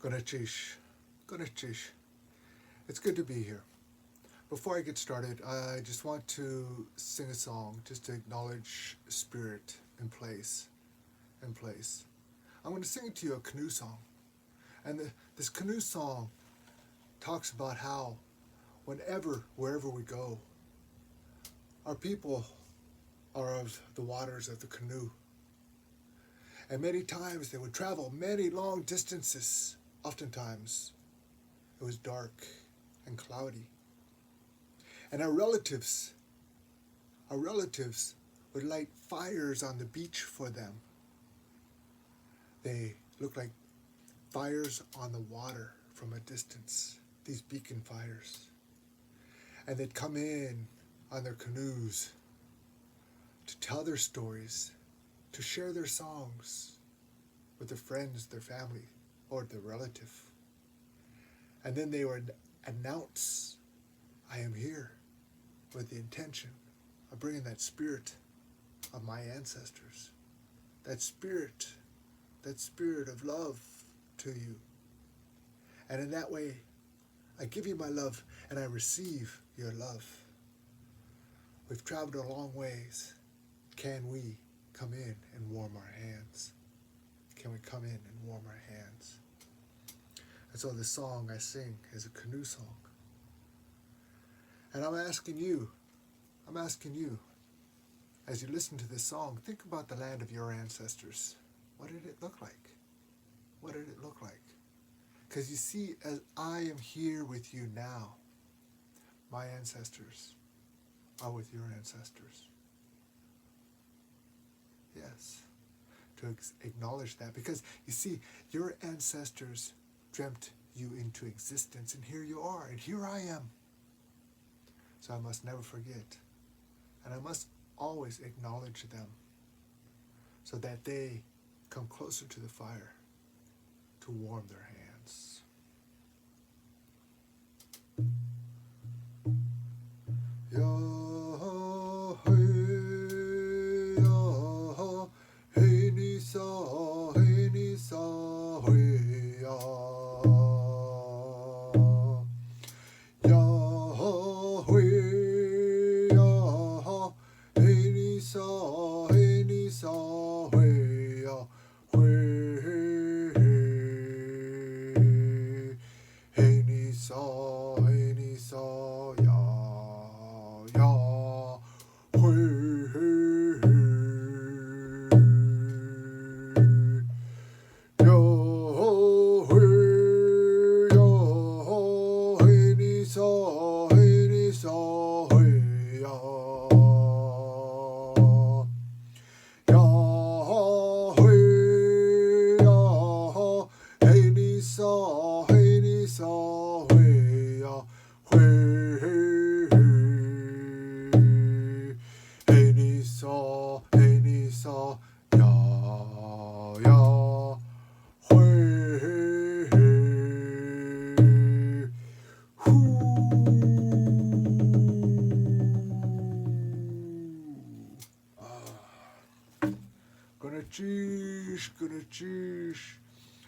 Gonachish. Gonachish. It's good to be here. Before I get started, I just want to sing a song just to acknowledge spirit in place. In place. I'm going to sing to you a canoe song. And this canoe song talks about how wherever we go, our people are of the waters of the canoe. And many times they would travel many long distances. Oftentimes it was dark and cloudy. And our relatives would light fires on the beach for them. They look like fires on the water from a distance, these beacon fires. And they'd come in on their canoes to tell their stories, to share their songs with their friends, their family, or their relative. And then they would announce, I am here, with the intention of bringing that spirit of my ancestors, that spirit of love to you. And in that way, I give you my love and I receive your love. We've traveled a long ways. Can we come in and warm our hands? Can we come in and warm our hands? And so the song I sing is a canoe song. And I'm asking you, as you listen to this song, think about the land of your ancestors. What did it look like? What did it look like? Because you see, as I am here with you now, my ancestors are with your ancestors. Yes, to acknowledge that. Because you see, your ancestors dreamt you into existence, and here you are, and here I am. So I must never forget, and I must always acknowledge them so that they come closer to the fire to warm their hands.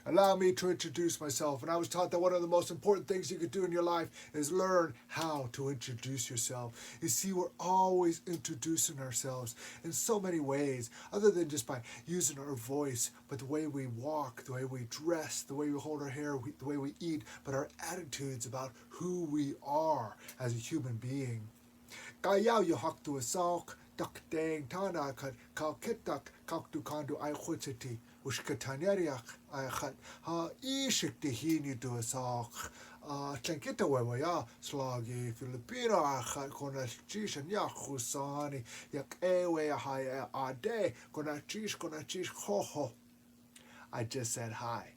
Allow me to introduce myself. And I was taught that one of the most important things you could do in your life is learn how to introduce yourself. You see, we're always introducing ourselves in so many ways, other than just by using our voice, but the way we walk, the way we dress, the way we hold our hair, the way we eat, but our attitudes about who we are as a human being. Kaya yu hak tu asalk, dak dang tana kat kalkitak kalktu kandu ay khutsiti. Ushkatanyariak ayakhat ha ishik dihini to asak tlankita wewaya slagi Filipino akhat konachish and yakusani yak ewe haya ade konachish ho ho. I just said hi.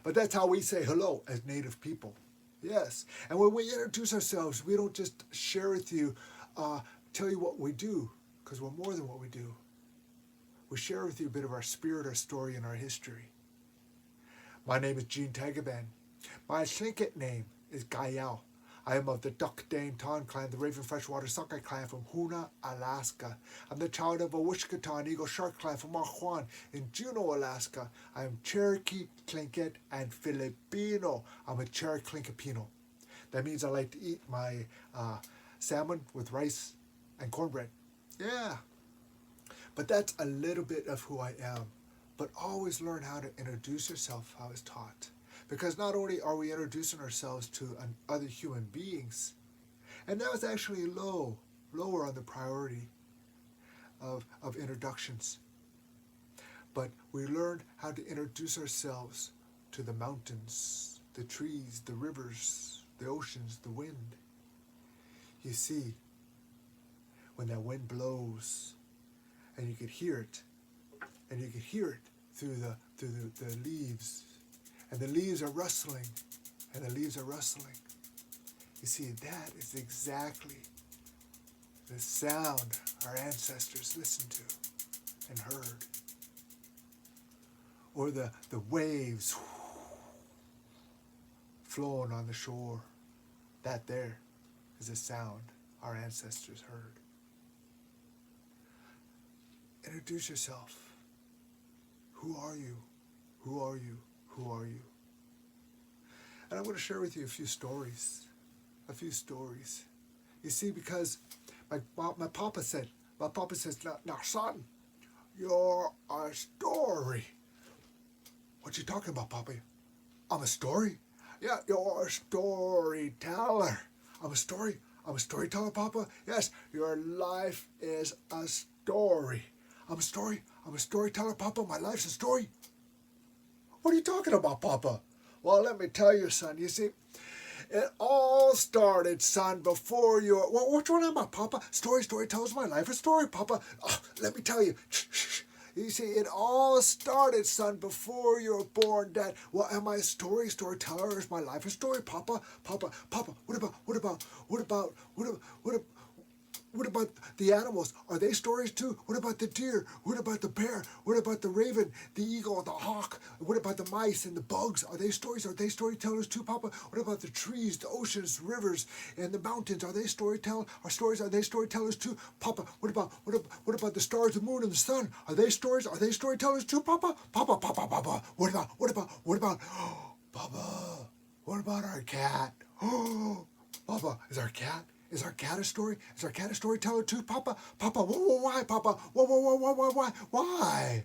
But that's how we say hello as native people. Yes. And when we introduce ourselves, we don't just share with you, tell you what we do, because we're more than what we do. We share with you a bit of our spirit, our story, and our history. My name is Tagaban. My Tlingit name is Gayao. I am of the Duck Dane Ton clan, the Raven Freshwater Sockeye clan from Hoona, Alaska. I'm the child of a Wishkatan Eagle Shark clan from Mount Juan in Juneau, Alaska. I am Cherokee, Tlingit, and Filipino. I'm a Cherokee Tlinkapino. That means I like to eat my salmon with rice and cornbread. Yeah. But that's a little bit of who I am. But always learn how to introduce yourself, I was taught. Because not only are we introducing ourselves to other human beings, and that was actually lower on the priority of introductions, but we learned how to introduce ourselves to the mountains, the trees, the rivers, the oceans, the wind. You see, when that wind blows, and you could hear it, and you could hear it through the leaves, and the leaves are rustling, and the leaves are rustling. You see, that is exactly the sound our ancestors listened to and heard. Or the waves flowing on the shore. That there is a sound our ancestors heard. Introduce yourself. Who are you? Who are you? Who are you? And I'm going to share with you a few stories. A few stories. You see, because my papa says, now son, you're a story. What you talking about, Papa? I'm a story? Yeah, you're a storyteller. I'm a storyteller, Papa? Yes, your life is a story. I'm a storyteller, Papa. My life's a story. What are you talking about, Papa? Well, let me tell you, son. You see, it all started, son, before you... Well, which one am I, Papa? Story tells my life a story, Papa. Oh, let me tell you. You see, it all started, son, before you were born, Dad. Well, am I a storyteller? Is my life a story, Papa? Papa, what about the animals? Are they stories too? What about the deer? What about the bear? What about the raven, the eagle, the hawk? What about the mice and the bugs? Are they stories? Are they storytellers too, Papa? What about the trees, the oceans, rivers, and the mountains? Are they storytellers? Are they storytellers too, Papa? What about the stars, the moon, and the sun? Are they stories? Are they storytellers too, Papa? Papa. What about? Papa. What about our cat? Papa, is our cat a story? Is our cat a storyteller too, Papa? Papa, why, Papa? Why?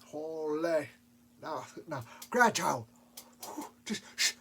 Holy. Now, grandchild,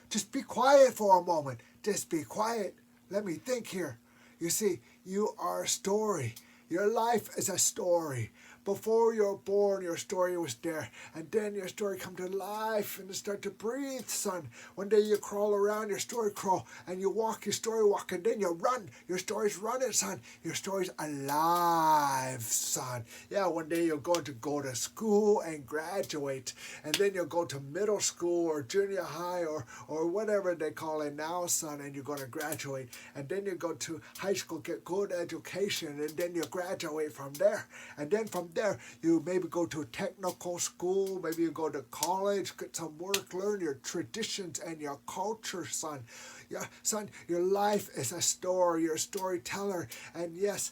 just be quiet for a moment. Just be quiet. Let me think here. You see, you are a story. Your life is a story. Before you were born, your story was there. And then your story come to life and start to breathe, son. One day you crawl around, your story crawl. And you walk, your story walk. And then you run. Your story's running, son. Your story's alive, son. Yeah, one day you're going to go to school and graduate. And then you'll go to middle school or junior high or whatever they call it now, son. And you're going to graduate. And then you go to high school, get good education. And then you graduate from there. And then from there, you maybe go to a technical school, maybe you go to college, get some work, learn your traditions and your culture, son. Yeah, son, your life is a story. You're a storyteller. And yes,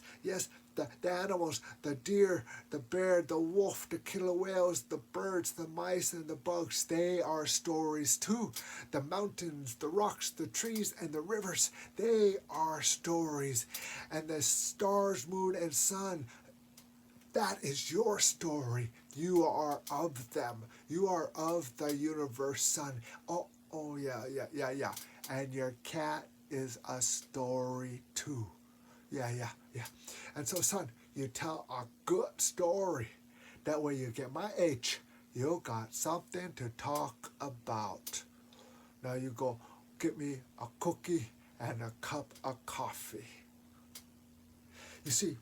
the animals, the deer, the bear, the wolf, the killer whales, the birds, the mice, and the bugs, they are stories too. The mountains, the rocks, the trees, and the rivers, they are stories. And the stars, moon, and sun, that is your story. You are of them. You are of the universe, son. Oh, yeah. And your cat is a story too. Yeah. And so, son, you tell a good story. That way you get my age. You got something to talk about. Now you go get me a cookie and a cup of coffee. You see,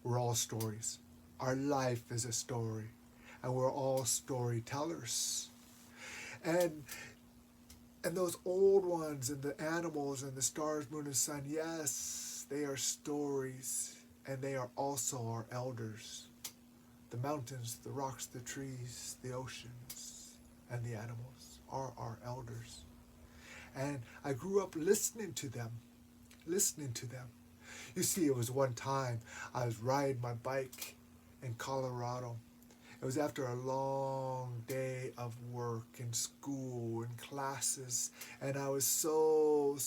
we're all stories. Our life is a story, and we're all storytellers. And those old ones, and the animals, and the stars, moon, and sun, yes, they are stories, and they are also our elders. The mountains, the rocks, the trees, the oceans, and the animals are our elders. And I grew up listening to them, listening to them. You see, it was one time I was riding my bike in Colorado. It was after a long day of work and school and classes, and I was so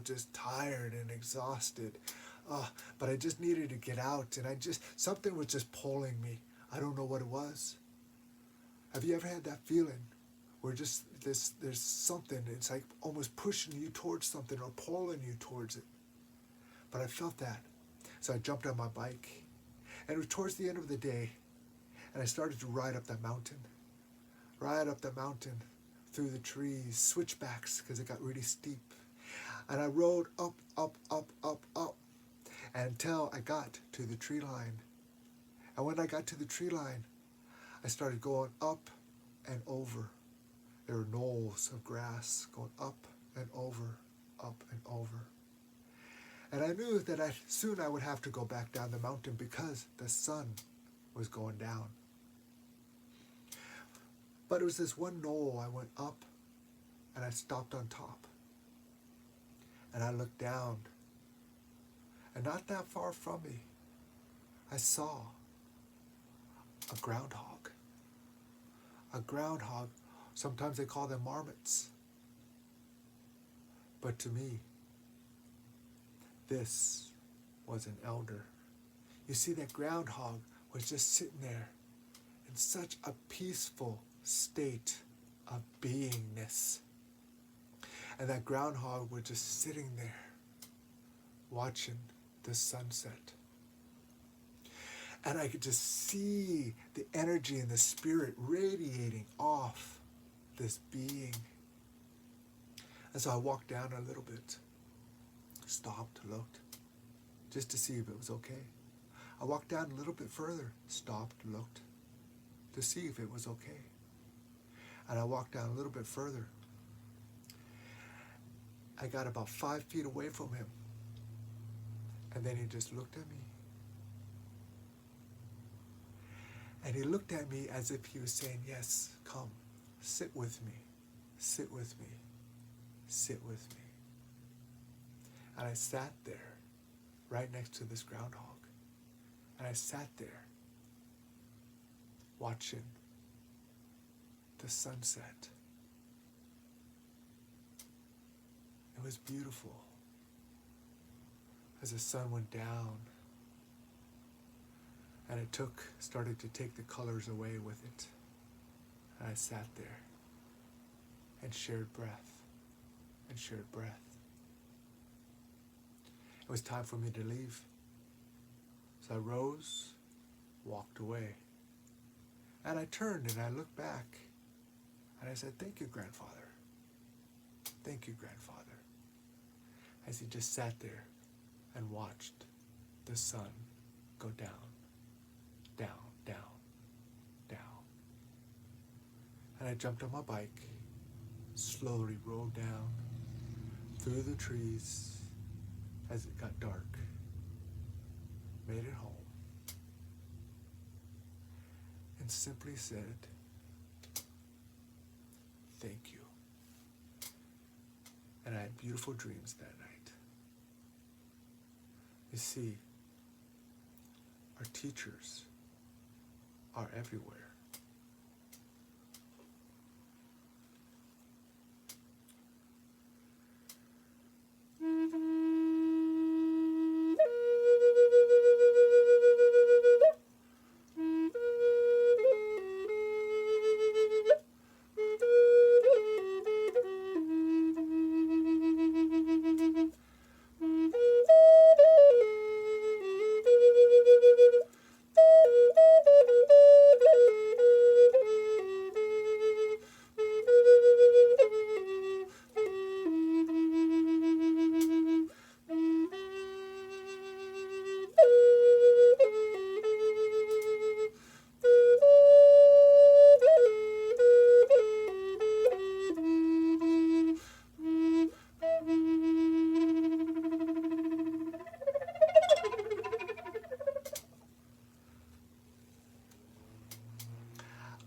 just tired and exhausted. But I just needed to get out, and something was just pulling me. I don't know what it was. Have you ever had that feeling where just there's something, it's like almost pushing you towards something or pulling you towards it? But I felt that. So I jumped on my bike, and it was towards the end of the day, and I started to ride up the mountain through the trees, switchbacks, because it got really steep. And I rode up, until I got to the tree line. And when I got to the tree line, I started going up and over. There were knolls of grass going up and over, up and over. And I knew that soon I would have to go back down the mountain because the sun was going down. But it was this one knoll I went up, and I stopped on top. And I looked down, and not that far from me, I saw a groundhog. A groundhog. Sometimes they call them marmots. But to me, this was an elder. You see, that groundhog was just sitting there in such a peaceful state of beingness. And that groundhog was just sitting there watching the sunset. And I could just see the energy and the spirit radiating off this being. And so I walked down a little bit, stopped, looked, just to see if it was okay. I walked down a little bit further, stopped, looked, to see if it was okay. And I walked down a little bit further. I got about 5 feet away from him. And then he just looked at me. And he looked at me as if he was saying, yes, come, sit with me, sit with me, sit with me. And I sat there, right next to this groundhog. And I sat there, watching the sunset. It was beautiful. As the sun went down, and it started to take the colors away with it. And I sat there and shared breath and shared breath. It was time for me to leave. So I rose, walked away, and I turned and I looked back and I said, thank you, grandfather. Thank you, grandfather. As he just sat there and watched the sun go down, down, down, down. And I jumped on my bike, slowly rolled down through the trees as it got dark, made it home, and simply said, thank you. And I had beautiful dreams that night. You see, our teachers are everywhere.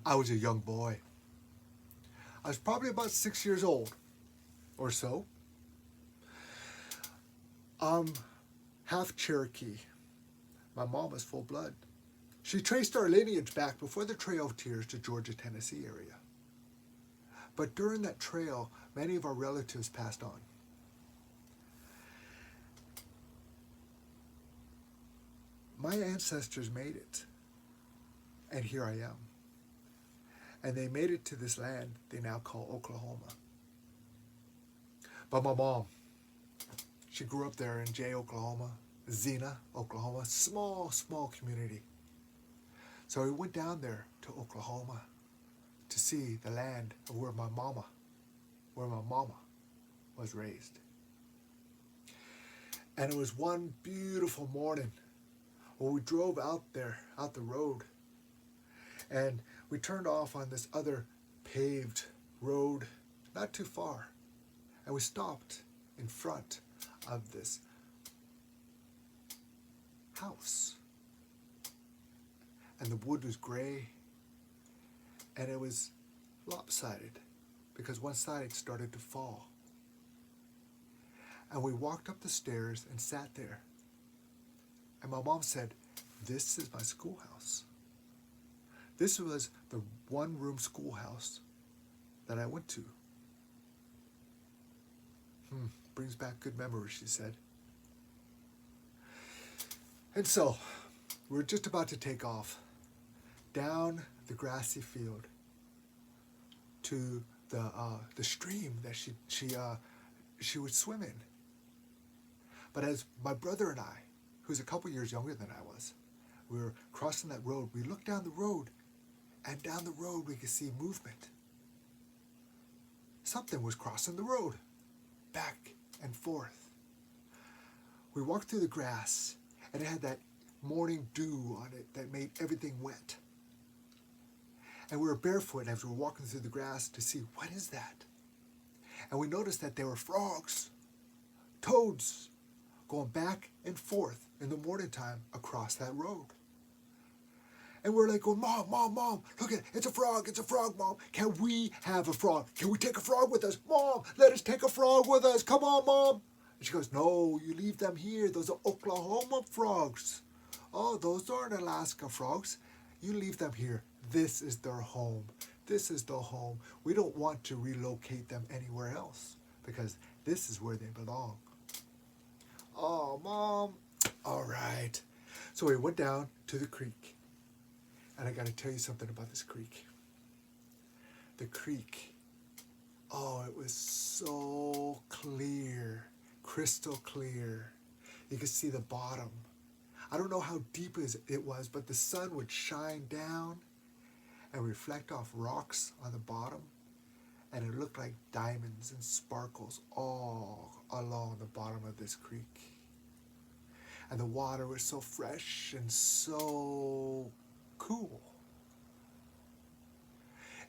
I was a young boy. I was probably about 6 years old. or so. I'm half Cherokee. My mom is full blood. She traced our lineage back before the Trail of Tears to Georgia, Tennessee area. But during that trail, many of our relatives passed on. My ancestors made it, and here I am. And they made it to this land they now call Oklahoma. But my mom, she grew up there in Jay, Oklahoma, Xena, Oklahoma, small community. So we went down there to Oklahoma to see the land of where my mama was raised. And it was one beautiful morning when we drove out the road, and we turned off on this other paved road, not too far, and we stopped in front of this house. And the wood was gray, and it was lopsided because one side had started to fall. And we walked up the stairs and sat there. And my mom said, "This is my schoolhouse." This was the one-room schoolhouse that I went to. Brings back good memories, she said. And so, we're just about to take off down the grassy field to the stream that she would swim in. But as my brother and I, who's a couple years younger than I was, we were crossing that road, we looked down the road, and down the road we could see movement. Something was crossing the road, back and forth. We walked through the grass, and it had that morning dew on it that made everything wet. And we were barefoot as we were walking through the grass to see, what is that? And we noticed that there were frogs, toads, going back and forth in the morning time across that road. And we're like going, Mom, look at it, it's a frog, Mom. Can we have a frog? Can we take a frog with us? Mom, let us take a frog with us. Come on, Mom. And she goes, no, you leave them here. Those are Oklahoma frogs. Oh, those aren't Alaska frogs. You leave them here. This is their home. This is the home. We don't want to relocate them anywhere else because this is where they belong. Oh, Mom. All right. So we went down to the creek. And I got to tell you something about this creek. The creek, oh, it was so clear, crystal clear. You could see the bottom. I don't know how deep it was, but the sun would shine down and reflect off rocks on the bottom. And it looked like diamonds and sparkles all along the bottom of this creek. And the water was so fresh and so cool.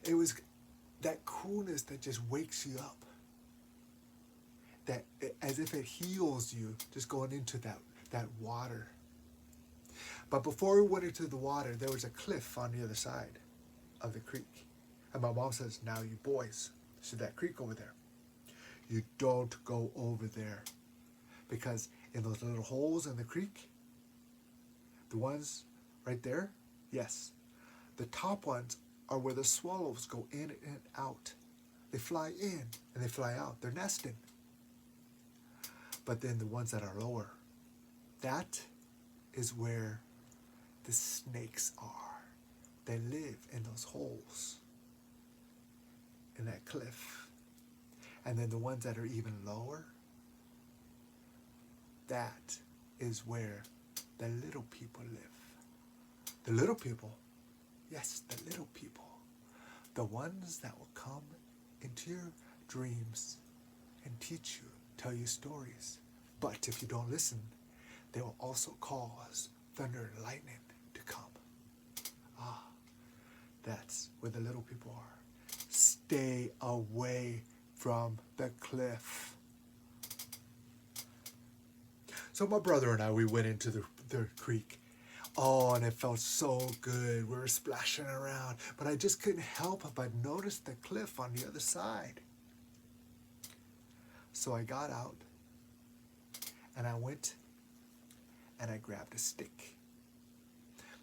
It was that coolness that just wakes you up. That as if it heals you just going into that water. But before we went into the water, there was a cliff on the other side of the creek. And my mom says, now you boys, see that creek over there? You don't go over there. Because in those little holes in the creek, the ones right there, yes, the top ones are where the swallows go in and out. They fly in and they fly out. They're nesting. But then the ones that are lower, that is where the snakes are. They live in those holes in that cliff. And then the ones that are even lower, that is where the little people live. The little people, yes, the little people. The ones that will come into your dreams and teach you, tell you stories. But if you don't listen, they will also cause thunder and lightning to come. Ah, that's where the little people are. Stay away from the cliff. So my brother and I, we went into the creek. Oh, and it felt so good. We were splashing around. But I just couldn't help but notice the cliff on the other side. So I got out and I went and I grabbed a stick.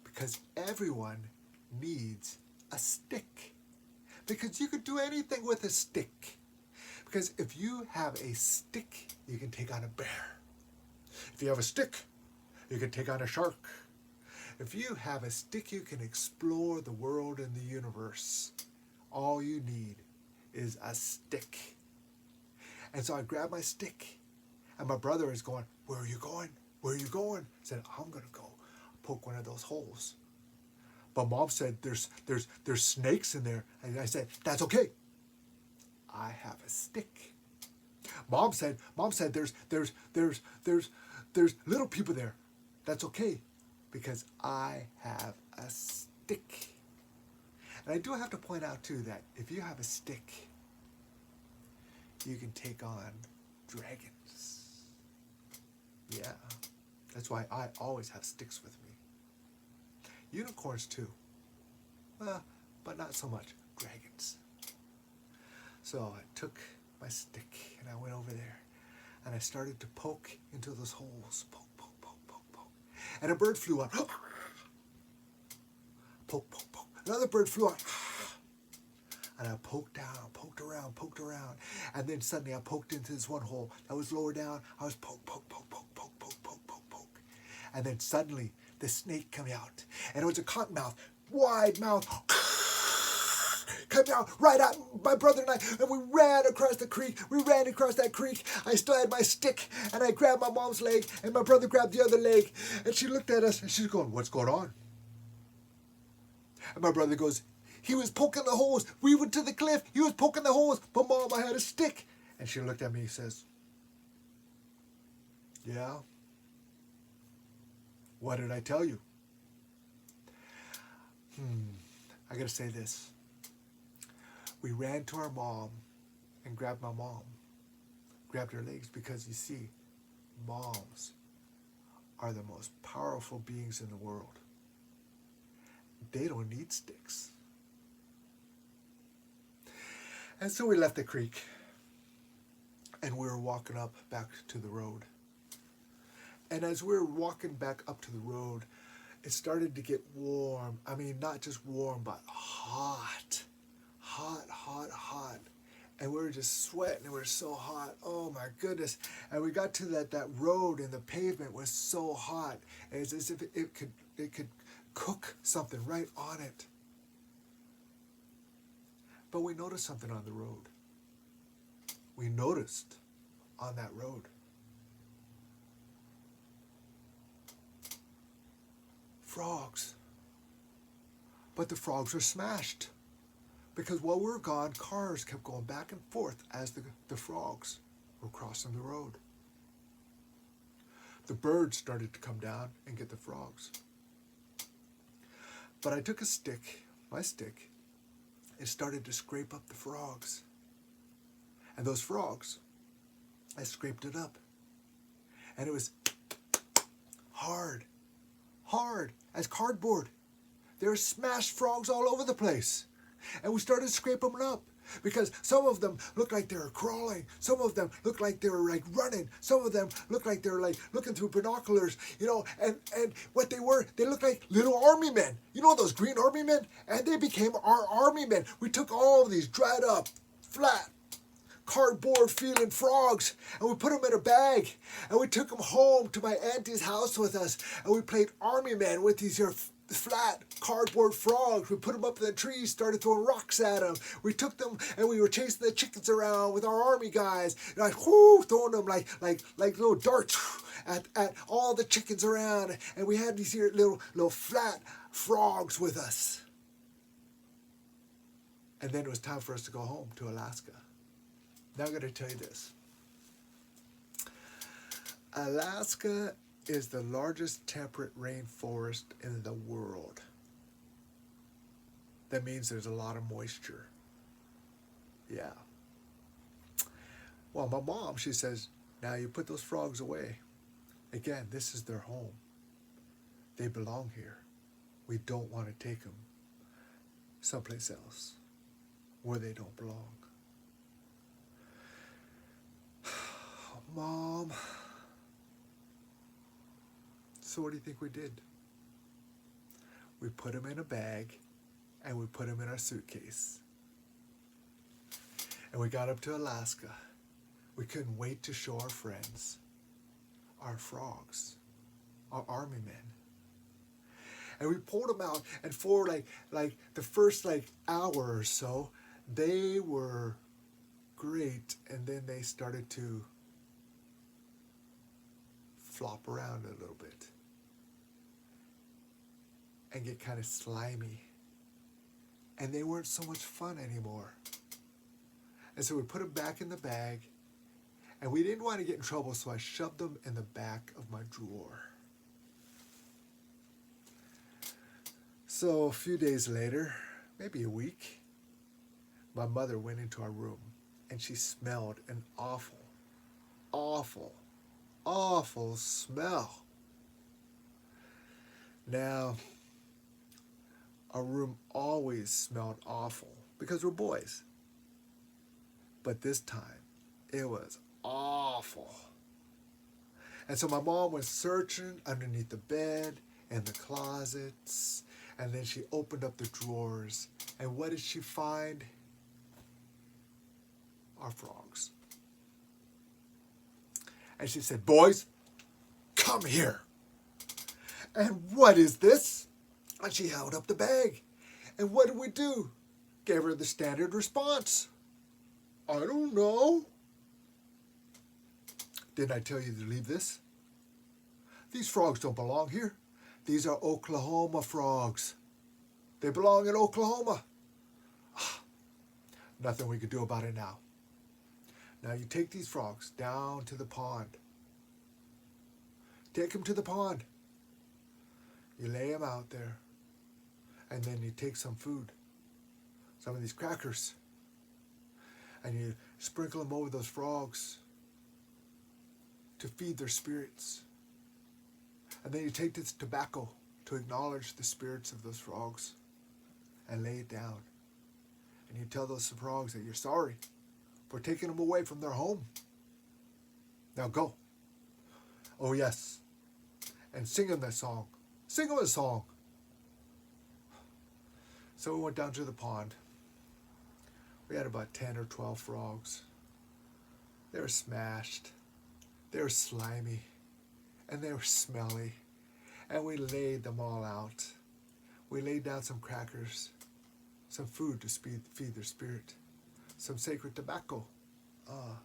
Because everyone needs a stick. Because you could do anything with a stick. Because if you have a stick, you can take on a bear. If you have a stick, you can take on a shark. If you have a stick, you can explore the world and the universe. All you need is a stick. And so I grabbed my stick. And my brother is going, "Where are you going? Where are you going?" I said, "I'm going to go poke one of those holes." But Mom said, there's snakes in there. And I said, "That's okay. I have a stick." Mom said, there's little people there. That's okay, because I have a stick. And I do have to point out too that if you have a stick, you can take on dragons. Yeah, that's why I always have sticks with me. Unicorns too, but not so much dragons. So I took my stick and I went over there and I started to poke into those holes. Poke, poke, poke, poke, poke. And a bird flew out. Poke, poke, poke. Another bird flew out. And I poked down, poked around. And then suddenly I poked into this one hole that was lower down. I was poke, poke, poke, poke, poke, poke, poke, poke, poke. And then suddenly the snake came out. And it was a cottonmouth, wide mouth. Came out right at my brother and I, and we ran across the creek. We ran across that creek. I still had my stick, and I grabbed my mom's leg, and my brother grabbed the other leg. And she looked at us, and she's going, "What's going on?" And my brother goes, "He was poking the holes. We went to the cliff. He was poking the holes. But Mom, I had a stick." And she looked at me and says, "Yeah? What did I tell you?" I gotta say this. We ran to our mom and grabbed my mom. Grabbed her legs because, you see, moms are the most powerful beings in the world. They don't need sticks. And so we left the creek and we were walking up back to the road. And as we were walking back up to the road, it started to get warm. I mean, not just warm, but hot. Hot. And we were just sweating. It was so hot. Oh my goodness. And we got to that road, and the pavement was so hot. It's as if it could cook something right on it. But we noticed something on the road. We noticed on that road frogs. But the frogs were smashed. Because while we were gone, cars kept going back and forth as the frogs were crossing the road. The birds started to come down and get the frogs. But I took my stick, and started to scrape up the frogs. And those frogs, I scraped it up. And it was hard as cardboard. There were smashed frogs all over the place. And we started scraping them up, because some of them looked like they were crawling. Some of them looked like they were like running. Some of them looked like they were like looking through binoculars, and what they looked like little army men. You know those green army men? And they became our army men. We took all of these dried up, flat, cardboard feeling frogs, and we put them in a bag, and we took them home to my auntie's house with us, and we played army men with these here flat cardboard frogs. We put them up in the trees, started throwing rocks at them. We took them and we were chasing the chickens around with our army guys, and throwing them like little darts at all the chickens around. And we had these here little flat frogs with us. And then it was time for us to go home to Alaska. Now I'm going to tell you this. Alaska is the largest temperate rainforest in the world. That means there's a lot of moisture. Yeah. Well, my mom, she says, "Now you put those frogs away. Again, this is their home. They belong here. We don't want to take them someplace else where they don't belong." Mom, so what do you think we did? We put him in a bag and we put him in our suitcase. And we got up to Alaska. We couldn't wait to show our friends, our frogs, our army men. And we pulled them out, and for like the first hour or so, they were great, and then they started to flop around a little bit and get kind of slimy. And they weren't so much fun anymore. And so we put them back in the bag, and we didn't want to get in trouble, so I shoved them in the back of my drawer. So a few days later, maybe a week, my mother went into our room, and she smelled an awful, awful, awful smell. Now, our room always smelled awful because we're boys. But this time, it was awful. And so my mom was searching underneath the bed and the closets, and then she opened up the drawers. And what did she find? Our frogs. And she said, "Boys, come here." And what is this? And she held up the bag. And what did we do? Gave her the standard response. I don't know. Didn't I tell you to leave this? These frogs don't belong here. These are Oklahoma frogs. They belong in Oklahoma. Nothing we could do about it now. Now you take these frogs down to the pond. Take them to the pond. You lay them out there. And then you take some food, some of these crackers, and you sprinkle them over those frogs to feed their spirits. And then you take this tobacco to acknowledge the spirits of those frogs and lay it down. And you tell those frogs that you're sorry for taking them away from their home. Now go. Oh yes. And sing them that song. Sing them a song. So we went down to the pond. We had about 10 or 12 frogs. They were smashed. They were slimy. And they were smelly. And we laid them all out. We laid down some crackers, some food to feed their spirit, some sacred tobacco, to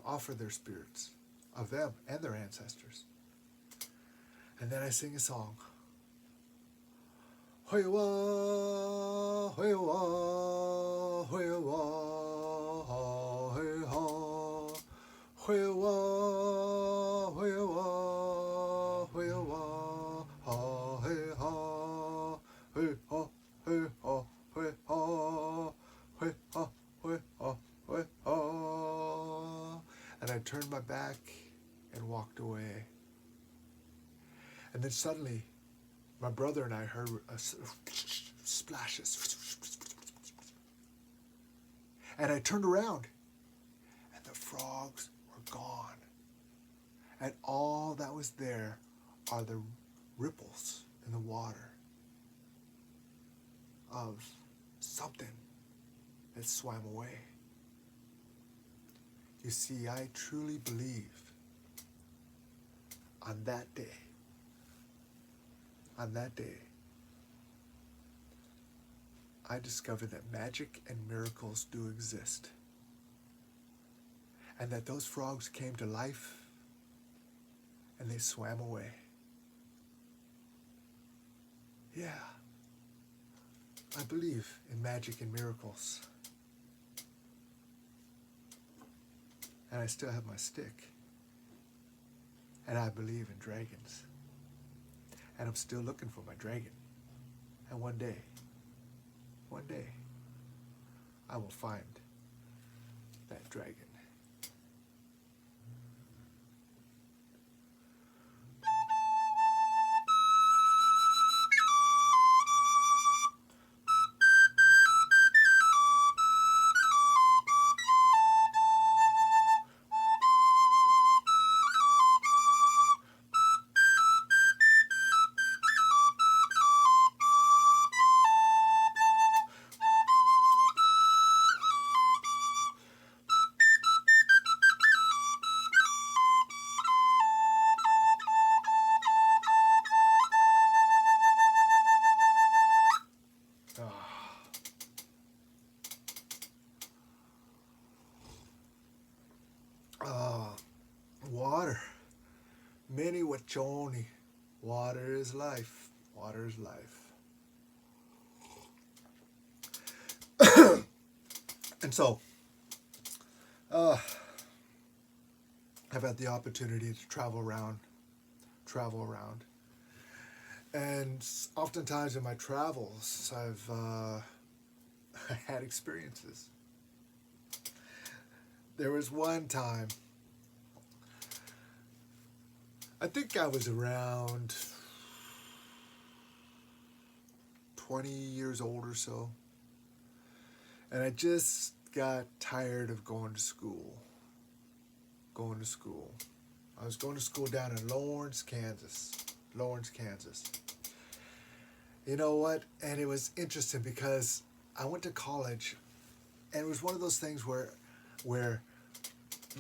offer their spirits of them and their ancestors. And then I sing a song. Hui wa, hui wa, hui wa, hui ha, hui wa, hui wa, hui wa, ha, hui ha, hui ha, hui ha, hui ha, hui ha, hui ha, hui ha. And I turned my back and walked away. And then suddenly, my brother and I heard splashes. And I turned around, and the frogs were gone. And all that was there are the ripples in the water of something that swam away. You see, I truly believe on that day, I discovered that magic and miracles do exist. And that those frogs came to life and they swam away. Yeah, I believe in magic and miracles. And I still have my stick. And I believe in dragons. And I'm still looking for my dragon. And one day, I will find that dragon. wachoni. Water is life. Water is life. And so, I've had the opportunity to travel around. And oftentimes in my travels, I've had experiences. There was one time, I think I was around 20 years old or so, and I just got tired of going to school. I was going to school down in Lawrence, Kansas. You know what? And it was interesting because I went to college, and it was one of those things where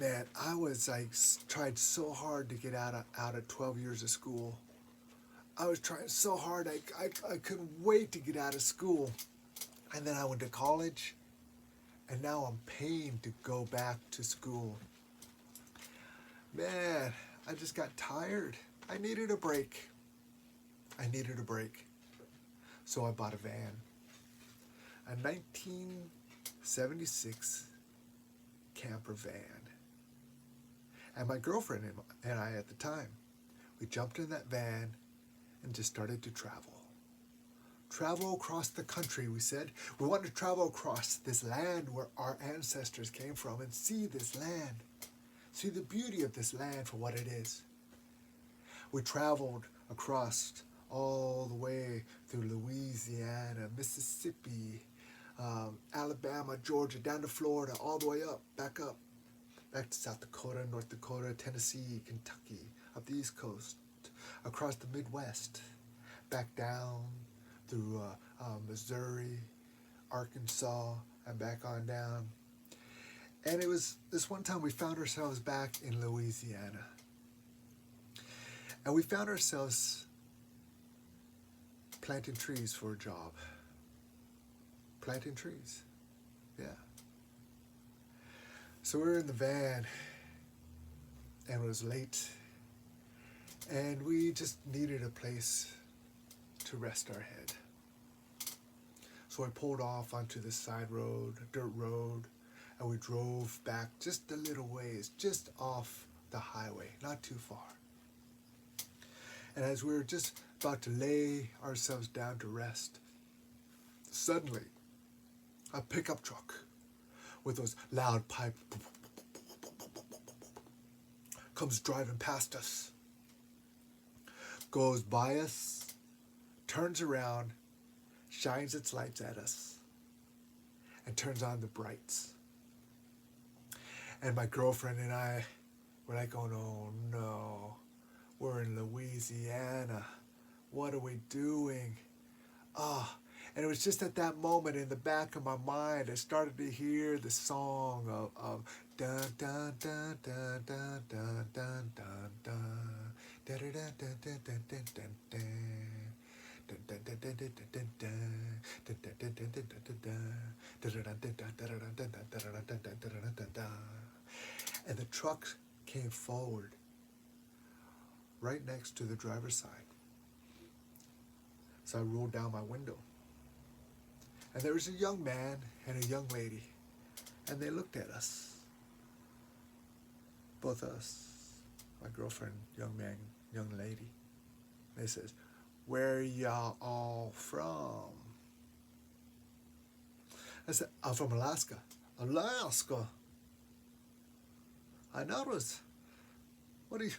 man, I was like tried so hard to get out of 12 years of school. I was trying so hard. I couldn't wait to get out of school. And then I went to college, and now I'm paying to go back to school. Man, I just got tired. I needed a break. So I bought a van. A 1976 camper van. And my girlfriend and I at the time, we jumped in that van and just started to travel. Travel across the country, we said. We wanted to travel across this land where our ancestors came from and see this land. See the beauty of this land for what it is. We traveled across all the way through Louisiana, Mississippi, Alabama, Georgia, down to Florida, all the way back to South Dakota, North Dakota, Tennessee, Kentucky, up the East Coast, across the Midwest, back down through Missouri, Arkansas, and back on down. And it was this one time we found ourselves back in Louisiana. And we found ourselves planting trees for a job. Planting trees. Yeah. So we were in the van, and it was late, and we just needed a place to rest our head. So I pulled off onto the side road, a dirt road, and we drove back just a little ways, just off the highway, not too far. And as we were just about to lay ourselves down to rest, suddenly a pickup truck with those loud pipes comes driving past us, goes by us, turns around, shines its lights at us, and turns on the brights. And my girlfriend and I were like, oh no, we're in Louisiana. What are we doing? And it was just at that moment in the back of my mind, I started to hear the song of dun dun dun dun dun dun dun dun dun dun dun dun dun dun dun dun. And the truck came forward right next to the driver's side. So I rolled down my window. And there was a young man and a young lady. And they looked at us. Both us. My girlfriend, young man, young lady. They says, where y'all all from? I said, I'm from Alaska. Alaska? I noticed. What are you,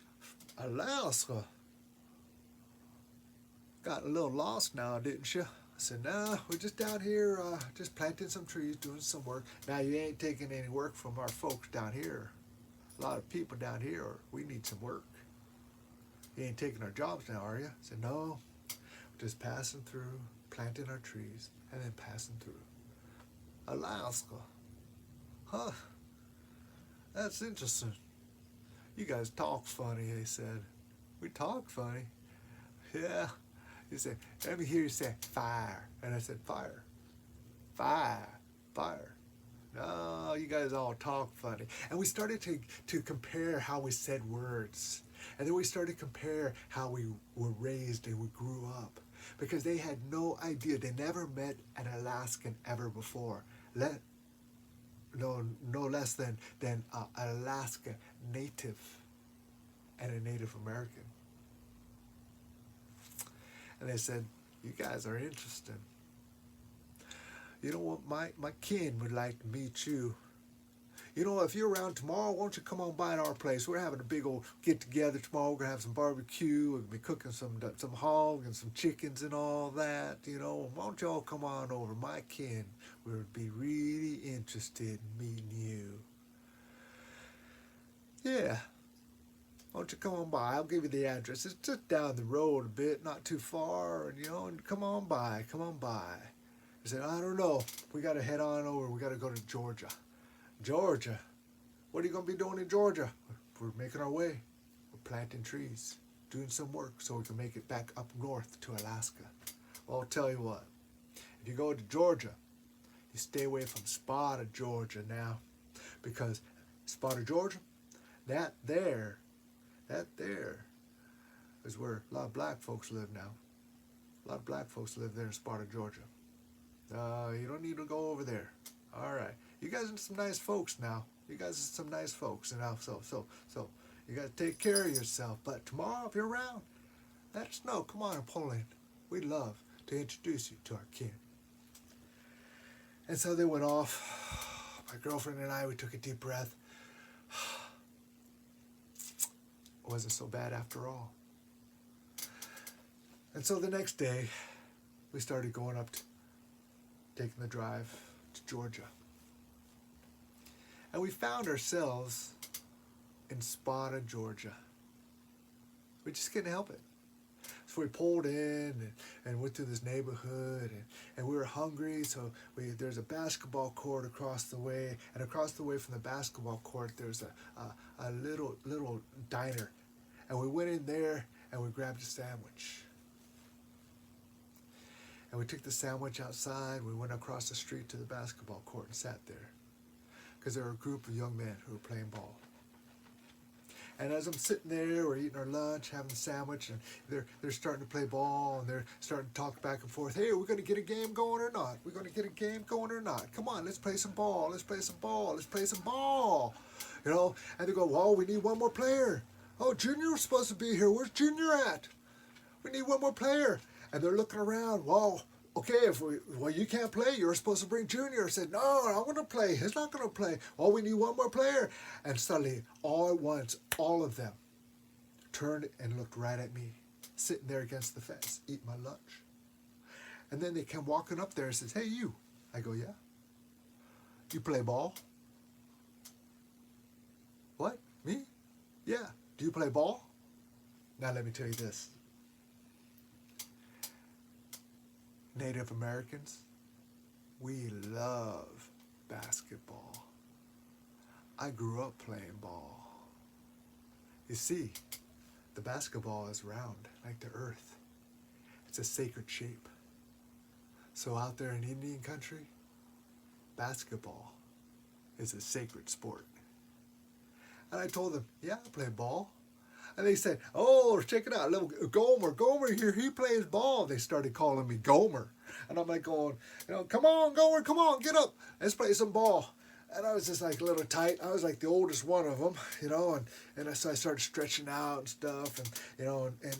Alaska? Got a little lost now, didn't you? I said, no, we're just down here, just planting some trees, doing some work. Now, you ain't taking any work from our folks down here. A lot of people down here, we need some work. You ain't taking our jobs now, are you? I said, no, we're just passing through, planting our trees, and then passing through. Alaska. Huh? That's interesting. You guys talk funny, they said. We talk funny? Yeah. He said, let me hear you say fire. And I said, fire. Fire. Fire. No, you guys all talk funny. And we started to compare how we said words. And then we started to compare how we were raised and we grew up. Because they had no idea. They never met an Alaskan ever before. No less than an Alaska native and a Native American. And they said, you guys are interesting. You know what, my kin would like to meet you. You know, if you're around tomorrow, why don't you come on by to our place? We're having a big old get-together tomorrow. We're going to have some barbecue. We'll be cooking some hog and some chickens and all that, you know. Why don't you all come on over? My kin would be really interested in meeting you. Yeah. Why don't you come on by? I'll give you the address. It's just down the road a bit, not too far, and, you know, and come on by. I said, I don't know. We got to head on over. We got to go to Georgia. Georgia? What are you going to be doing in Georgia? We're making our way. We're planting trees, doing some work so we can make it back up north to Alaska. Well, I'll tell you what. If you go to Georgia, you stay away from Spotted Georgia now. Because Spotted Georgia, that there is where a lot of black folks live now. A lot of black folks live there in Spotted Georgia. You don't need to go over there. All right. You guys are some nice folks now. You guys are some nice folks. And now, so you got to take care of yourself. But tomorrow, if you're around, let us know. Come on and pull in. We'd love to introduce you to our kin. And so they went off. My girlfriend and I, we took a deep breath. It wasn't so bad after all. And so the next day, we started going up, taking the drive to Georgia. And we found ourselves in Spotted Georgia. We just couldn't help it. So we pulled in and went through this neighborhood, and we were hungry, so there's a basketball court across the way, and across the way from the basketball court there's a little diner. And we went in there and we grabbed a sandwich. And we took the sandwich outside, we went across the street to the basketball court and sat there. Because there were a group of young men who were playing ball. And as I'm sitting there, we're eating our lunch, having a sandwich, and they're starting to play ball, and they're starting to talk back and forth. Hey, are we going to get a game going or not? We're going to get a game going or not? Come on, let's play some ball. Let's play some ball. Let's play some ball. You know, and they go, well, we need one more player. Oh, Junior's supposed to be here. Where's Junior at? We need one more player. And they're looking around. Well, okay, you can't play. You're supposed to bring Junior. I said, no, I want to play. He's not going to play. Oh, we need one more player. And suddenly, all at once, all of them turned and looked right at me, sitting there against the fence, eating my lunch. And then they come walking up there and says, hey, you. I go, yeah. You play ball? What? Me? Yeah. Do you play ball? Now let me tell you this. Native Americans, we love basketball. I grew up playing ball. You see, the basketball is round like the earth. It's a sacred shape. So out there in Indian country, basketball is a sacred sport. And I told them, yeah, I play ball. And they said, oh, check it out, little Gomer here, he plays ball. They started calling me Gomer. And I'm like going, you know, come on, Gomer, come on, get up. Let's play some ball. And I was just like a little tight. I was like the oldest one of them, you know, and so I started stretching out and stuff, and, you know, and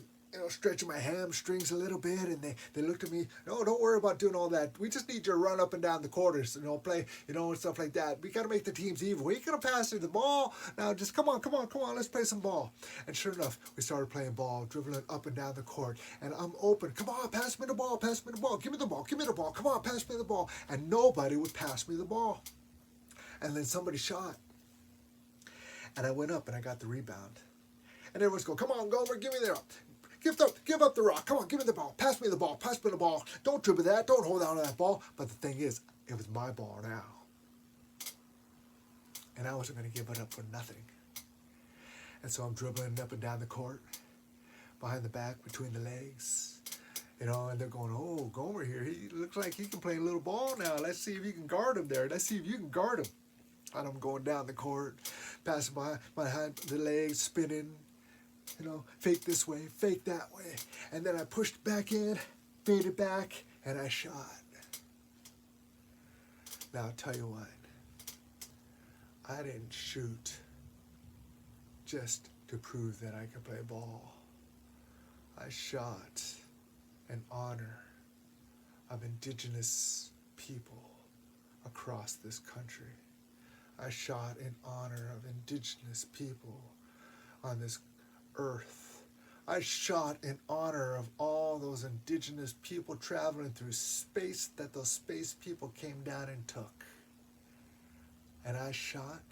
stretching my hamstrings a little bit, and they looked at me, no, don't worry about doing all that. We just need you to run up and down the quarters, you know, play, you know, and stuff like that. We got to make the teams even. We ain't going to pass you the ball. Now just come on, let's play some ball. And sure enough, we started playing ball, dribbling up and down the court, and I'm open. Come on, pass me the ball, give me the ball, come on, pass me the ball. And nobody would pass me the ball. And then somebody shot. And I went up and I got the rebound. And everyone's going, come on, Gomer, give me the rock. Give up the rock. Come on, give me the ball. Pass me the ball. Don't dribble that. Don't hold on to that ball. But the thing is, it was my ball now. And I wasn't going to give it up for nothing. And so I'm dribbling up and down the court, behind the back, between the legs. You know, and they're going, oh, Gomer here, he looks like he can play a little ball now. Let's see if you can guard him there. Let's see if you can guard him. And I'm going down the court, passing behind the legs, spinning, fake this way, fake that way. And then I pushed back in, faded back, and I shot. Now, I'll tell you what. I didn't shoot just to prove that I could play ball. I shot in honor of indigenous people across this country. I shot in honor of indigenous people on this earth. I shot in honor of all those indigenous people traveling through space that those space people came down and took. And I shot,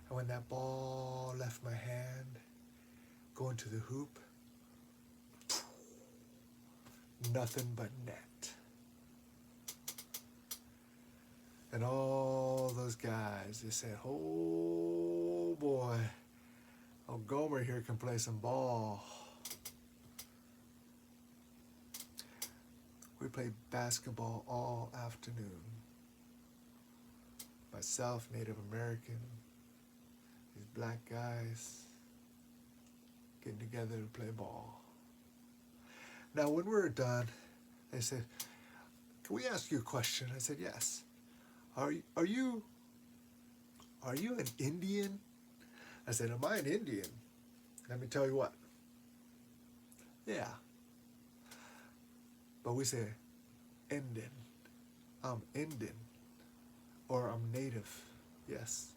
and when that ball left my hand, going to the hoop, nothing but net. And all those guys, they said, oh boy, old Gomer here can play some ball. We played basketball all afternoon. Myself, Native American, these black guys getting together to play ball. Now, when we were done, they said, can we ask you a question? I said, yes. Are you an Indian? I said, am I an Indian? Let me tell you what. Yeah. But we say, Indian. I'm Indian. Or I'm native. Yes.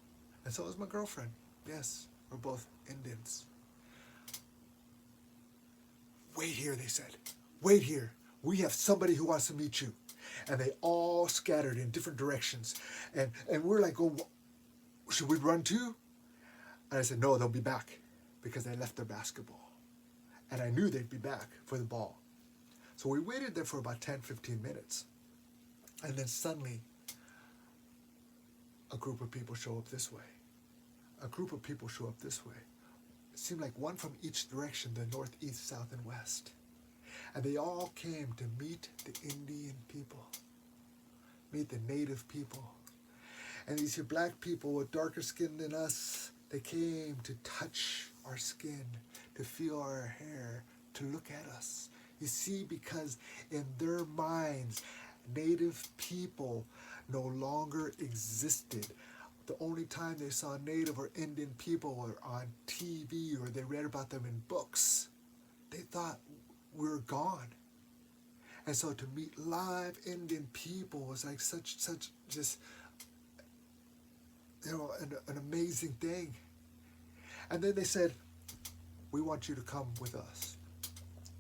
And so is my girlfriend. Yes. We're both Indians. Wait here, they said. Wait here. We have somebody who wants to meet you. And they all scattered in different directions. And we're like, oh, should we run too? And I said, no, they'll be back. Because they left their basketball. And I knew they'd be back for the ball. So we waited there for about 10, 15 minutes. And then suddenly, a group of people show up this way. A group of people show up this way. It seemed like one from each direction, the north, east, south, and west. And they all came to meet the Indian people, meet the native people. And these black people with darker skin than us, they came to touch our skin, to feel our hair, to look at us. You see, because in their minds, native people no longer existed. The only time they saw native or Indian people were on TV or they read about them in books. They thought we're gone. And so to meet live Indian people was like such just, an amazing thing. And then they said, we want you to come with us.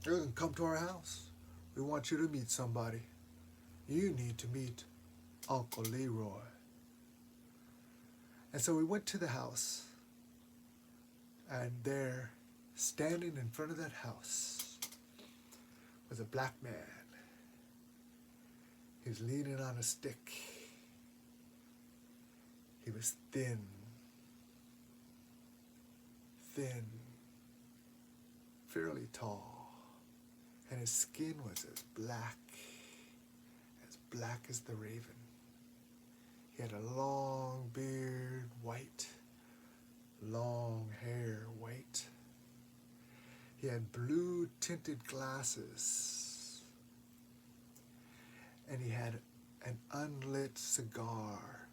You can come to our house. We want you to meet somebody. You need to meet Uncle Leroy. And so we went to the house. And there, standing in front of that house, was a black man. He was leaning on a stick. He was thin, fairly tall, and his skin was as black as the raven. He had a long beard, white, long hair, white. He had blue tinted glasses, and he had an unlit cigar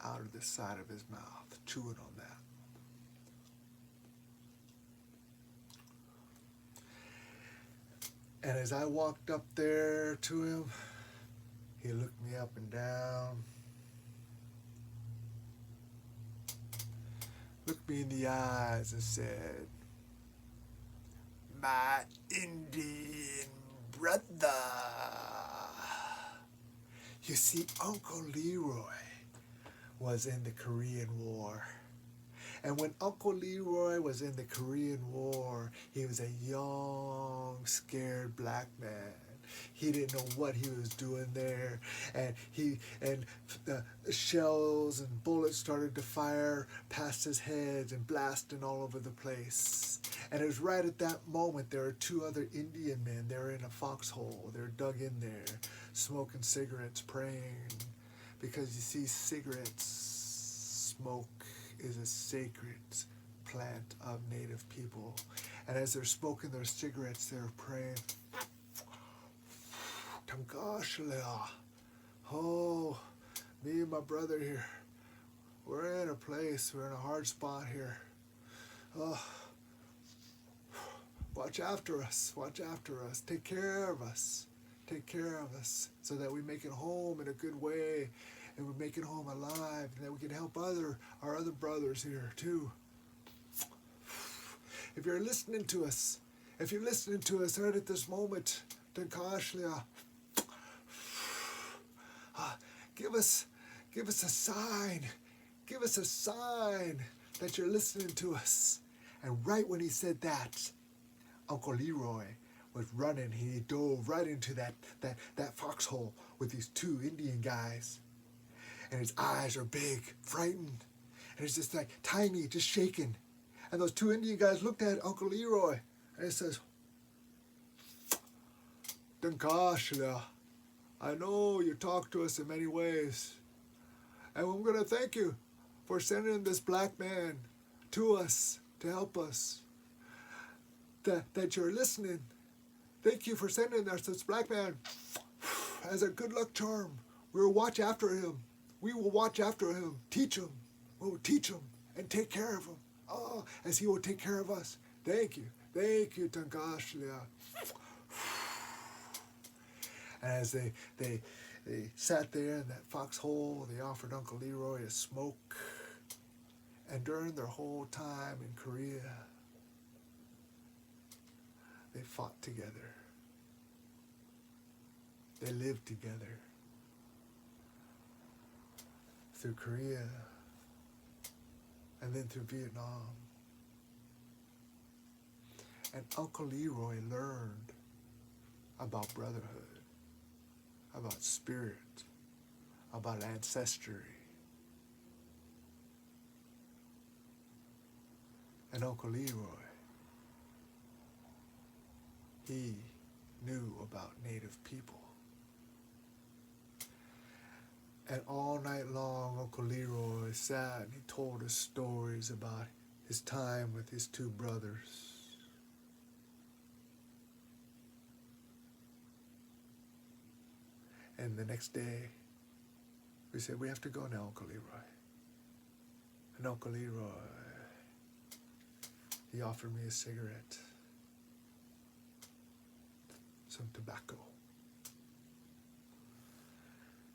out of the side of his mouth, chewing on that. And as I walked up there to him, he looked me up and down, looked me in the eyes and said, "My Indian brother." You see, Uncle Leroy was in the Korean War. And when Uncle Leroy was in the Korean War, he was a young, scared black man. He didn't know what he was doing there, and the shells and bullets started to fire past his head and blasting all over the place. And it was right at that moment there were two other Indian men. They were in a foxhole. They were dug in there, smoking cigarettes, praying, because you see, cigarettes, smoke is a sacred plant of native people. And as they're smoking their cigarettes, they're praying, Tangashlia. Oh, me and my brother here, we're in a place, we're in a hard spot here. Oh, watch after us, take care of us, so that we make it home in a good way, and we make it home alive, and that we can help our other brothers here too. If you're listening to us right at this moment, Dankashlia, give us a sign that you're listening to us. And right when he said that, Uncle Leroy was running. He dove right into that foxhole with these two Indian guys. And his eyes are big, frightened. And he's just like tiny, just shaking. And those two Indian guys looked at Uncle Leroy. And he says, Dankashla, I know you talk to us in many ways. And I'm going to thank you for sending this black man to us to help us. That you're listening. Thank you for sending us this black man as a good luck charm. We will watch after him. Teach him. We will teach him and take care of him. Oh, as he will take care of us. Thank you, Tankashlia. And as they sat there in that foxhole, they offered Uncle Leroy a smoke. And during their whole time in Korea, they fought together. They lived together. Through Korea, and then through Vietnam. And Uncle Leroy learned about brotherhood, about spirit, about ancestry. And Uncle Leroy, he knew about native people. And all night long, Uncle Leroy sat and he told us stories about his time with his two brothers. And the next day, we said, we have to go now, Uncle Leroy. And Uncle Leroy, he offered me a cigarette, some tobacco.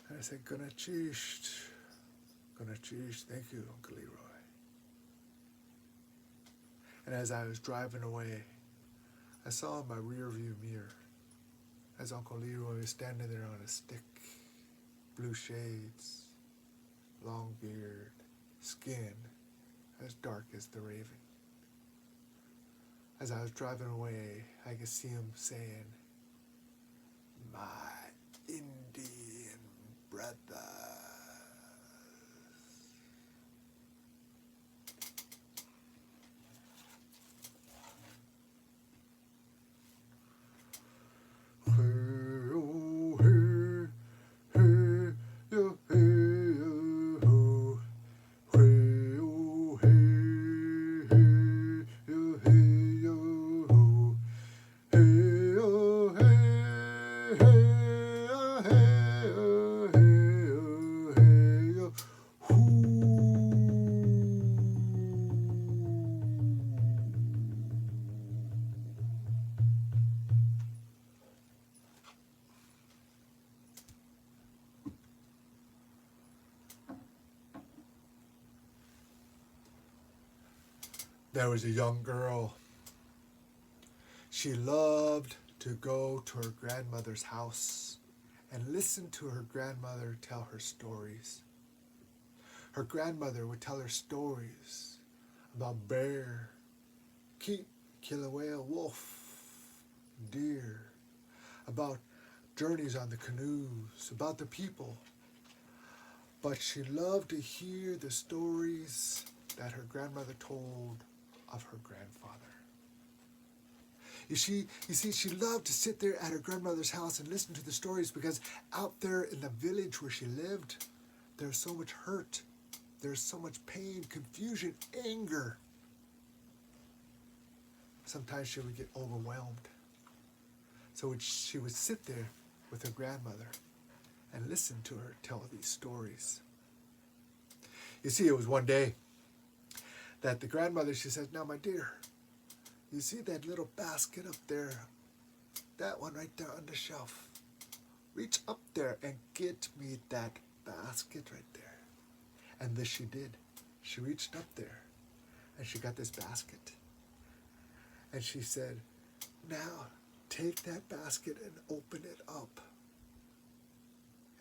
And I said, Gonna cheese, thank you, Uncle Leroy. And as I was driving away, I saw in my rear view mirror, as Uncle Leroy was standing there on a stick, blue shades, long beard, skin as dark as the raven. As I was driving away, I could see him saying, my Indian brothers. There was a young girl. She loved to go to her grandmother's house and listen to her grandmother tell her stories. Her grandmother would tell her stories about bear, killer whale, wolf, deer, about journeys on the canoes, about the people. But she loved to hear the stories that her grandmother told of her grandfather. You see, she loved to sit there at her grandmother's house and listen to the stories because out there in the village where she lived, there's so much hurt, there's so much pain, confusion, anger. sometimes she would get overwhelmed. So she would sit there with her grandmother and listen to her tell these stories. You see, it was one day that the grandmother, she said, "Now, my dear, you see that little basket up there? That one right there on the shelf. Reach up there and get me that basket right there." And this she did. She reached up there and she got this basket. And she said, "Now, take that basket and open it up."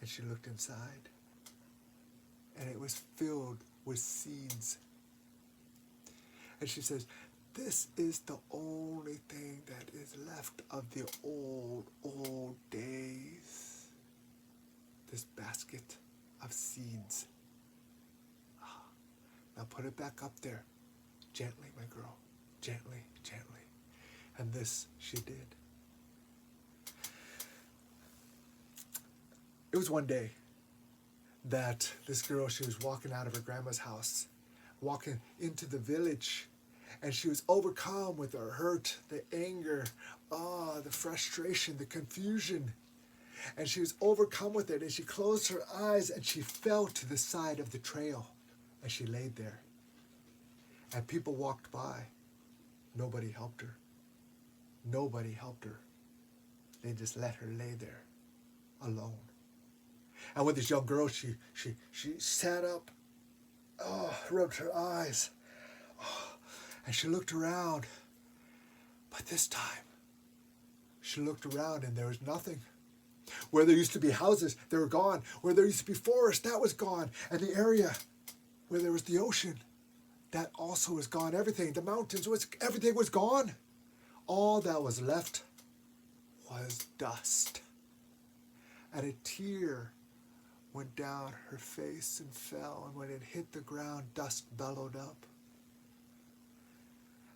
And she looked inside, and it was filled with seeds. And she says, "This is the only thing that is left of the old days. This basket of seeds. Now put it back up there. Gently, my girl. Gently, gently." And this she did. It was one day that this girl, she was walking out of her grandma's house, walking into the village, and she was overcome with the hurt, the anger, the frustration, the confusion. And she was overcome with it, and she closed her eyes and she fell to the side of the trail, and she laid there. And people walked by. Nobody helped her. Nobody helped her. They just let her lay there alone. And with this young girl, she sat up, rubbed her eyes, and she looked around. But this time, she looked around and there was nothing. Where there used to be houses, they were gone. Where there used to be forest, that was gone. And the area where there was the ocean, that also was gone. Everything, the mountains, everything was gone. All that was left was dust. And a tear went down her face and fell, and when it hit the ground, dust bellowed up.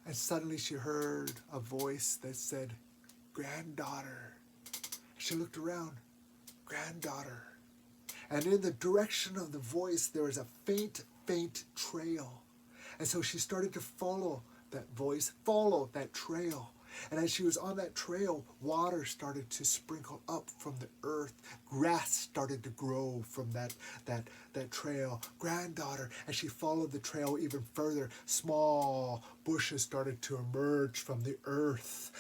And suddenly she heard a voice that said, "Granddaughter." She looked around, "Granddaughter." And in the direction of the voice, there was a faint trail. And so she started to follow that voice, follow that trail. And as she was on that trail, water started to sprinkle up from the earth. Grass started to grow from that trail. "Granddaughter." And she followed the trail even further. Small bushes started to emerge from the earth.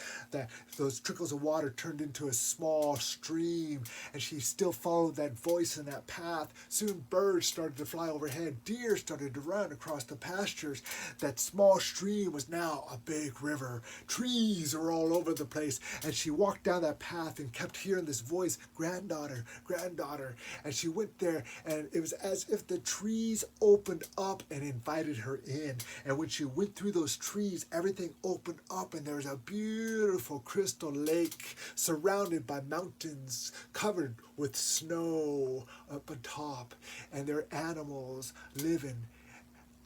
Those trickles of water turned into a small stream. And she still followed that voice in that path. Soon birds started to fly overhead. Deer started to run across the pastures. That small stream was now a big river. Trees were all over the place. And she walked down that path and kept hearing this voice, "Granddaughter, granddaughter." And she went there, and it was as if the trees opened up and invited her in. And when she went through those trees, everything opened up, and there was a beautiful crystal lake surrounded by mountains covered with snow up on top. And there are animals living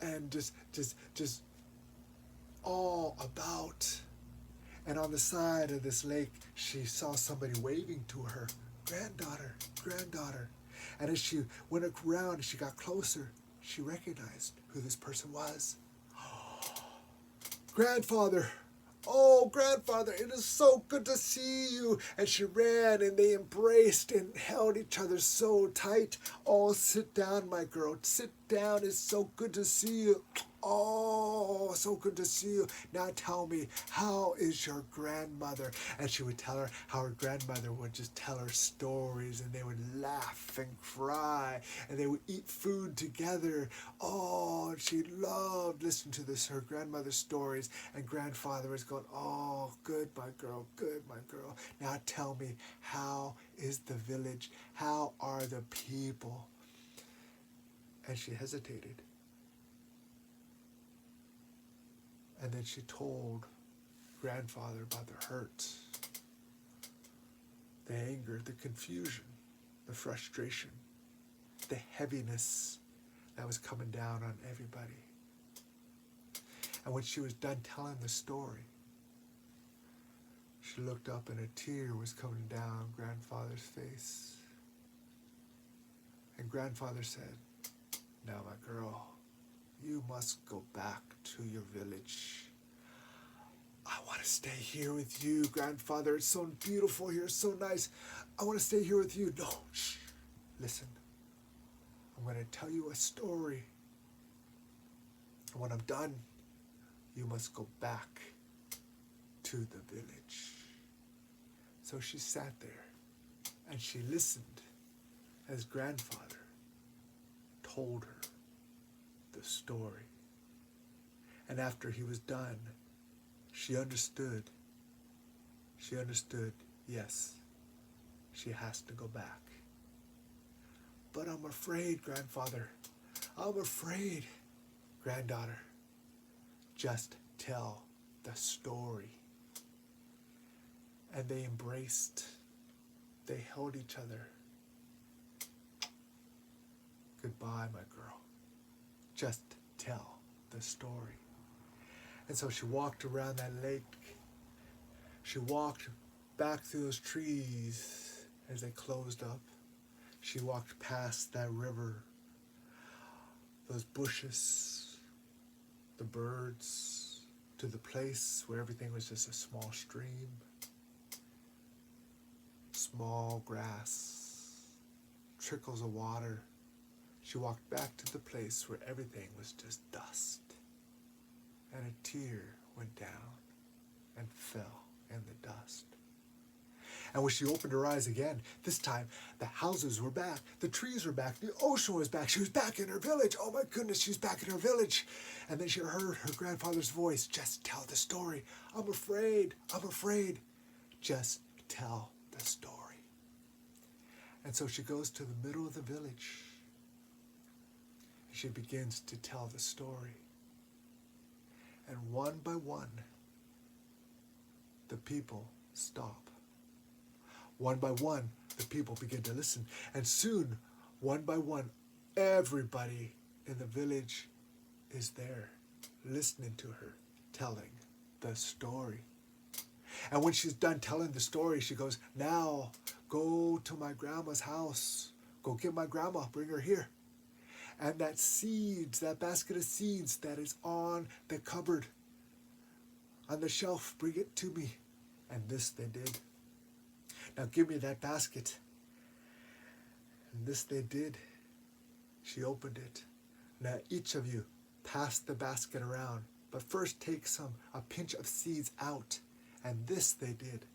and just all about. And on the side of this lake, she saw somebody waving to her, "Granddaughter, granddaughter." And as she went around and she got closer, she recognized who this person was. "Grandfather, oh, grandfather, it is so good to see you." And she ran and they embraced and held each other so tight. "Oh, sit down, my girl, sit down. It's so good to see you. Oh, so good to see you. Now tell me, how is your grandmother?" And she would tell her how her grandmother would just tell her stories, and they would laugh and cry, and they would eat food together. Oh, she loved listening to her grandmother's stories, and grandfather was going, "Oh, good, my girl, good, my girl. Now tell me, how is the village? How are the people?" And she hesitated. And then she told grandfather about the hurt, the anger, the confusion, the frustration, the heaviness that was coming down on everybody. And when she was done telling the story, she looked up and a tear was coming down grandfather's face. And grandfather said, "Now, my girl, you must go back to your village. I want to stay here with you, grandfather. It's so beautiful here. It's so nice. I want to stay here with you. No, shh. Listen. I'm going to tell you a story. And when I'm done, you must go back to the village. So she sat there and she listened as grandfather told her the story. And after he was done, she understood. She understood, yes, she has to go back. But I'm afraid, grandfather. I'm afraid, granddaughter. Just tell the story. And they embraced. They held each other. Goodbye, my girl. Just tell the story. And so she walked around that lake. She walked back through those trees as they closed up. She walked past that river, those bushes, the birds, to the place where everything was just a small stream, small grass, trickles of water. She walked back to the place where everything was just dust. And a tear went down and fell in the dust. And when she opened her eyes again, this time the houses were back, the trees were back, the ocean was back. She was back in her village. Oh my goodness, she's back in her village. And then she heard her grandfather's voice, just tell the story. I'm afraid, I'm afraid. Just tell the story. And so she goes to the middle of the village. And she begins to tell the story. And one by one, the people stop. One by one, the people begin to listen. And soon, one by one, everybody in the village is there, listening to her, telling the story. And when she's done telling the story, she goes, now, go to my grandma's house. Go get my grandma, bring her here. And that seeds, that basket of seeds that is on the cupboard, on the shelf, bring it to me. And this they did. Now give me that basket. And this they did. She opened it. Now each of you pass the basket around, but first take a pinch of seeds out. And this they did.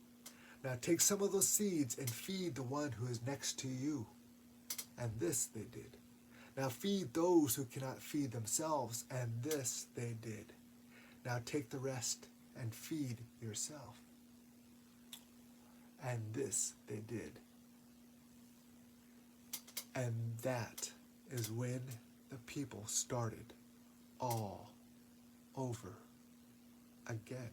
Now take some of those seeds and feed the one who is next to you. And this they did. Now feed those who cannot feed themselves. And this they did. Now take the rest and feed yourself. And this they did. And that is when the people started all over again.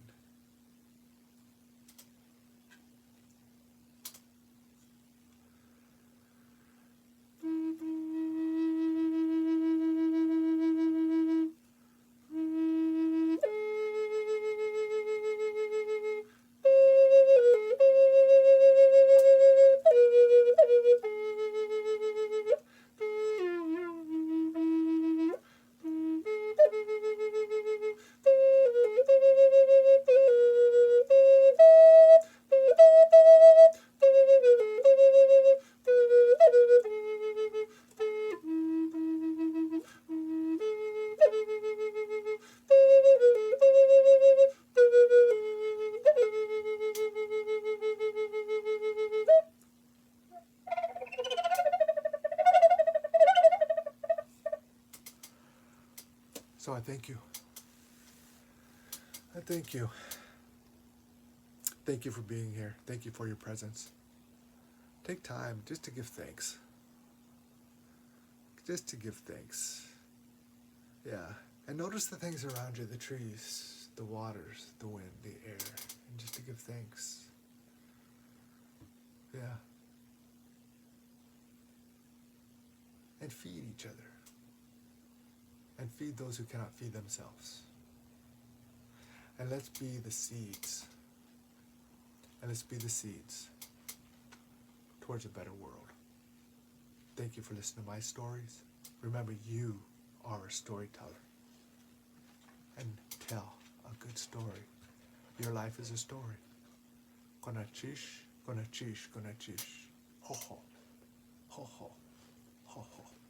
So I thank you. I thank you. Thank you for being here. Thank you for your presence. Take time just to give thanks. Just to give thanks. Yeah. And notice the things around you, the trees, the waters, the wind, the air, and just to give thanks. Yeah. And feed each other. And feed those who cannot feed themselves. And let's be the seeds. And let's be the seeds towards a better world. Thank you for listening to my stories. Remember, you are a storyteller. And tell a good story. Your life is a story. Konachish, konachish, konachish. Ho ho, ho ho, ho ho.